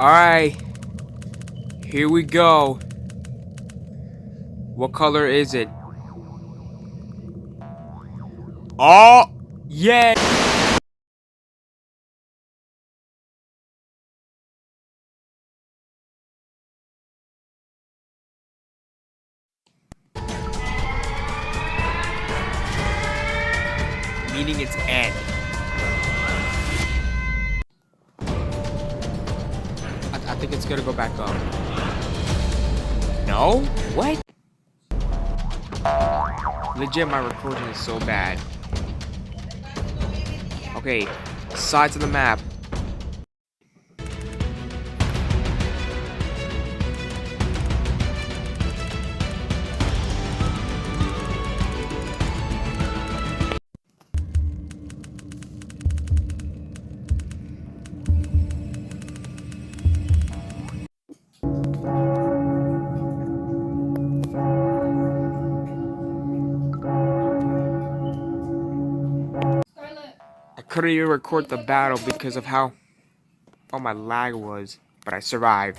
Alright, here we go. What color is it? Oh, yeah. Meaning it's end. I think it's gonna go back up. No? What? Legit, my recording is so bad. Okay, sides of the map. I couldn't even record the battle because of how my lag was, but I survived.